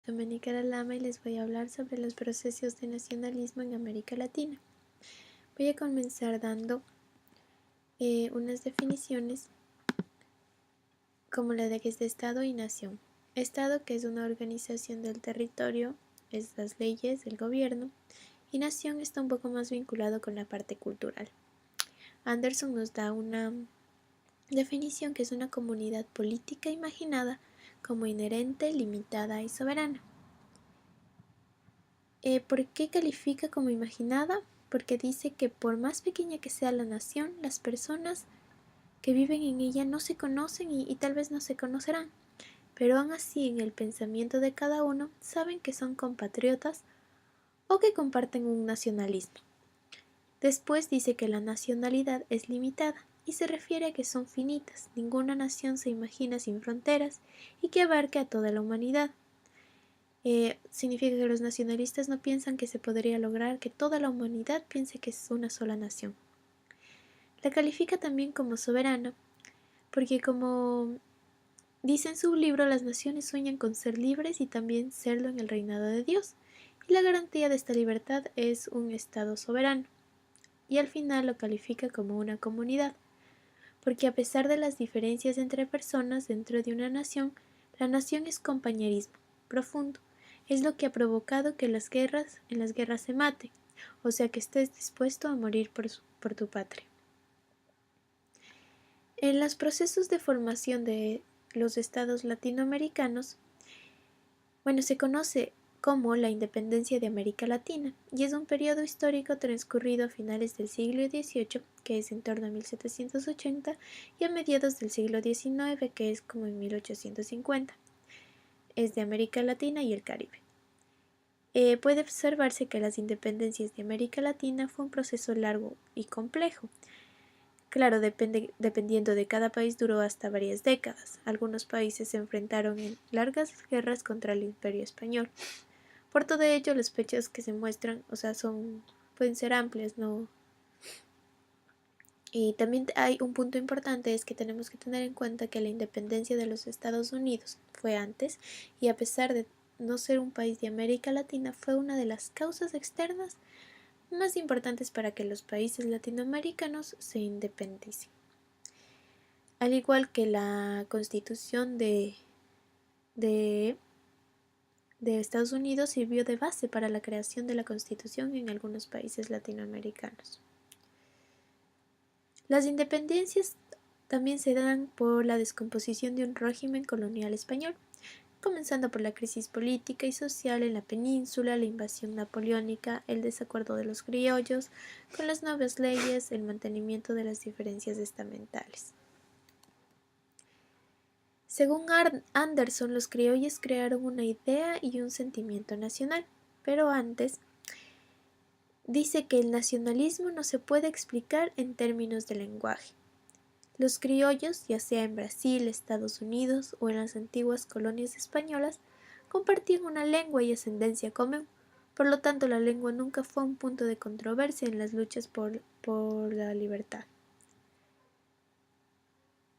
Doménica Lama y les voy a hablar sobre los procesos de nacionalismo en América Latina. Voy a comenzar dando unas definiciones como la de que es de Estado y Nación. Estado, que es una organización del territorio, es las leyes, el gobierno, y Nación está un poco más vinculado con la parte cultural. Anderson nos da una definición que es una comunidad política imaginada como inherente, limitada y soberana. ¿Por qué califica como imaginada? Porque dice que por más pequeña que sea la nación, las personas que viven en ella no se conocen y tal vez no se conocerán, pero aún así en el pensamiento de cada uno saben que son compatriotas o que comparten un nacionalismo. Después dice que la nacionalidad es limitada y se refiere a que son finitas, ninguna nación se imagina sin fronteras y que abarque a toda la humanidad. Significa que los nacionalistas no piensan que se podría lograr que toda la humanidad piense que es una sola nación. La califica también como soberana, porque como dice en su libro, las naciones sueñan con ser libres y también serlo en el reinado de Dios, y la garantía de esta libertad es un Estado soberano. Y al final lo califica como una comunidad, porque a pesar de las diferencias entre personas dentro de una nación, la nación es compañerismo profundo. Es lo que ha provocado que en las guerras se mate, o sea que estés dispuesto a morir por tu patria. En los procesos de formación de los estados latinoamericanos, se conoce como la independencia de América Latina, y es un periodo histórico transcurrido a finales del siglo XVIII, que es en torno a 1780, y a mediados del siglo XIX, que es como en 1850. Es de América Latina y el Caribe. Puede observarse que las independencias de América Latina fue un proceso largo y complejo. Claro, dependiendo de cada país duró hasta varias décadas. Algunos países se enfrentaron en largas guerras contra el Imperio Español. Por todo ello, las fechas que se muestran, pueden ser amplias, ¿no? Y también hay un punto importante, es que tenemos que tener en cuenta que la independencia de los Estados Unidos fue antes, y a pesar de no ser un país de América Latina, fue una de las causas externas más importantes para que los países latinoamericanos se independicen. Al igual que la Constitución de Estados Unidos sirvió de base para la creación de la Constitución en algunos países latinoamericanos. Las independencias también se dan por la descomposición de un régimen colonial español, comenzando por la crisis política y social en la península, la invasión napoleónica, el desacuerdo de los criollos con las nuevas leyes, el mantenimiento de las diferencias estamentales. Según Anderson, los criollos crearon una idea y un sentimiento nacional, pero antes dice que el nacionalismo no se puede explicar en términos de lenguaje. Los criollos, ya sea en Brasil, Estados Unidos o en las antiguas colonias españolas, compartían una lengua y ascendencia común. Por lo tanto, la lengua nunca fue un punto de controversia en las luchas por la libertad.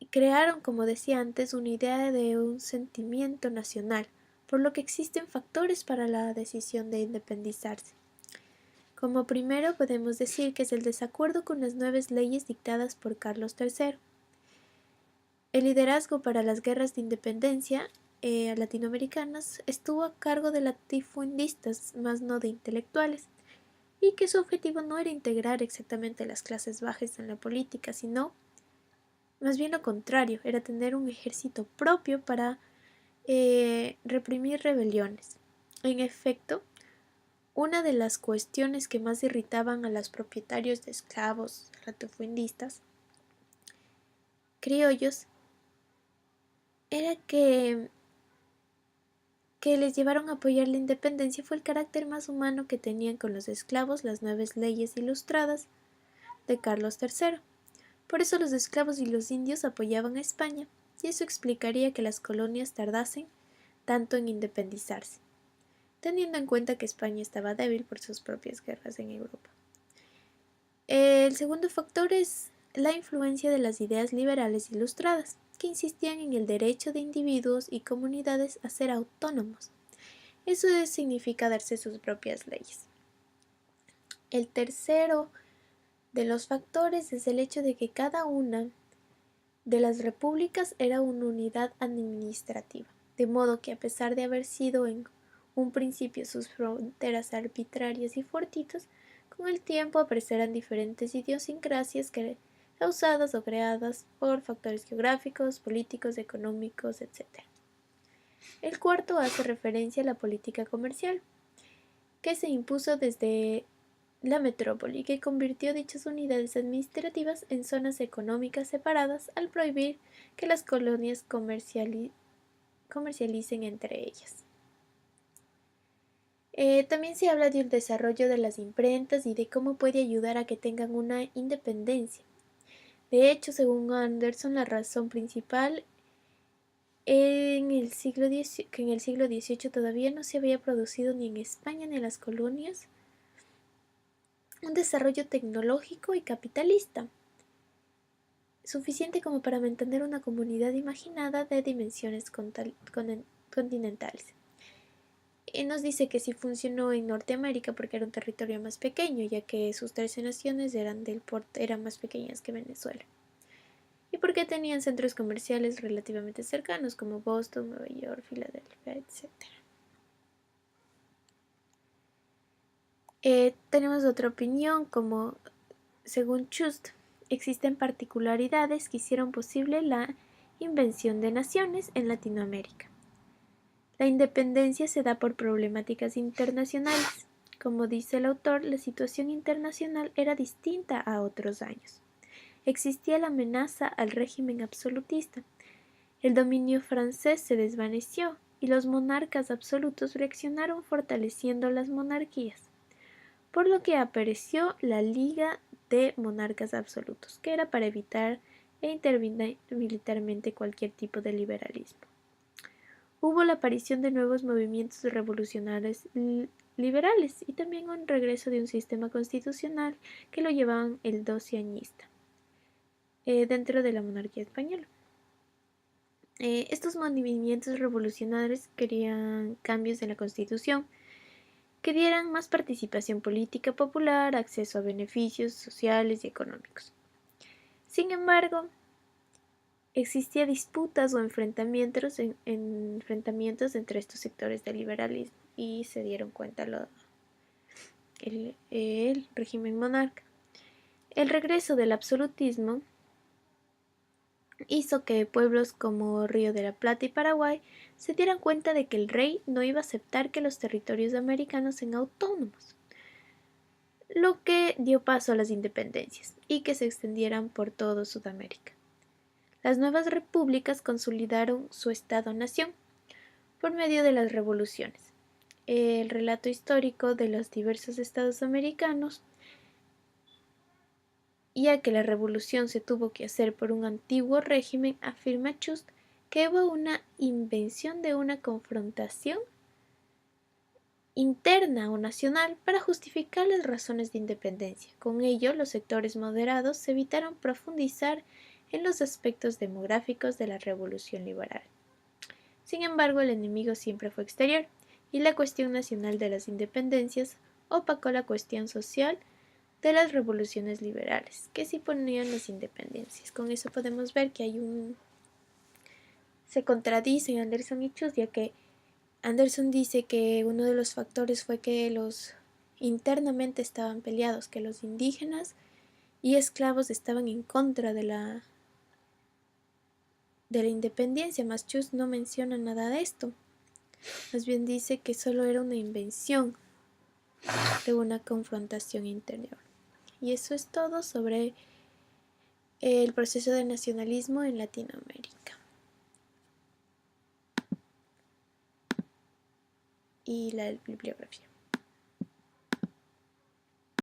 Y crearon, como decía antes, una idea de un sentimiento nacional, por lo que existen factores para la decisión de independizarse. Como primero podemos decir que es el desacuerdo con las nuevas leyes dictadas por Carlos III. El liderazgo para las guerras de independencia latinoamericanas estuvo a cargo de latifundistas, más no de intelectuales, y que su objetivo no era integrar exactamente las clases bajas en la política, sino más bien lo contrario, era tener un ejército propio para reprimir rebeliones. En efecto, una de las cuestiones que más irritaban a los propietarios de esclavos latifundistas criollos era que les llevaron a apoyar la independencia fue el carácter más humano que tenían con los esclavos las nuevas leyes ilustradas de Carlos III. Por eso los esclavos y los indios apoyaban a España, y eso explicaría que las colonias tardasen tanto en independizarse, teniendo en cuenta que España estaba débil por sus propias guerras en Europa. El segundo factor es la influencia de las ideas liberales ilustradas, que insistían en el derecho de individuos y comunidades a ser autónomos. Eso significa darse sus propias leyes. El tercero de los factores es el hecho de que cada una de las repúblicas era una unidad administrativa, de modo que a pesar de haber sido en un principio sus fronteras arbitrarias y fortuitas, con el tiempo aparecerán diferentes idiosincrasias causadas o creadas por factores geográficos, políticos, económicos, etc. El cuarto hace referencia a la política comercial, que se impuso desde la metrópoli, que convirtió dichas unidades administrativas en zonas económicas separadas al prohibir que las colonias comercialicen entre ellas. También se habla del desarrollo de las imprentas y de cómo puede ayudar a que tengan una independencia. De hecho, según Anderson, la razón principal que en el siglo XVIII todavía no se había producido ni en España ni en las colonias un desarrollo tecnológico y capitalista suficiente como para mantener una comunidad imaginada de dimensiones continentales. Nos dice que sí funcionó en Norteamérica porque era un territorio más pequeño, ya que sus 13 naciones eran más pequeñas que Venezuela. Y porque tenían centros comerciales relativamente cercanos como Boston, Nueva York, Filadelfia, etc. Tenemos otra opinión como, según Chust, existen particularidades que hicieron posible la invención de naciones en Latinoamérica. La independencia se da por problemáticas internacionales. Como dice el autor, la situación internacional era distinta a otros años. Existía la amenaza al régimen absolutista. El dominio francés se desvaneció y los monarcas absolutos reaccionaron fortaleciendo las monarquías, por lo que apareció la Liga de Monarcas Absolutos, que era para evitar e intervenir militarmente cualquier tipo de liberalismo. Hubo la aparición de nuevos movimientos revolucionarios liberales y también un regreso de un sistema constitucional que lo llevaban el doceañista dentro de la monarquía española. Estos movimientos revolucionarios querían cambios en la Constitución que dieran más participación política popular, acceso a beneficios sociales y económicos. Sin embargo, existían disputas o enfrentamientos entre estos sectores del liberalismo y se dieron cuenta el régimen monarca. El regreso del absolutismo hizo que pueblos como Río de la Plata y Paraguay se dieran cuenta de que el rey no iba a aceptar que los territorios americanos sean autónomos, lo que dio paso a las independencias y que se extendieran por todo Sudamérica. Las nuevas repúblicas consolidaron su Estado-nación por medio de las revoluciones. El relato histórico de los diversos estados americanos, ya que la revolución se tuvo que hacer por un antiguo régimen, afirma Chust que hubo una invención de una confrontación interna o nacional para justificar las razones de independencia. Con ello, los sectores moderados evitaron profundizar en los aspectos demográficos de la revolución liberal. Sin embargo, el enemigo siempre fue exterior, y la cuestión nacional de las independencias opacó la cuestión social de las revoluciones liberales, que sí ponían las independencias. Con eso podemos ver que se contradicen Anderson y Chust, ya que Anderson dice que uno de los factores fue que los internamente estaban peleados, que los indígenas y esclavos estaban en contra de la independencia, mas Chust no menciona nada de esto. Más bien dice que solo era una invención de una confrontación interior. Y eso es todo sobre el proceso de nacionalismo en Latinoamérica. Y la bibliografía.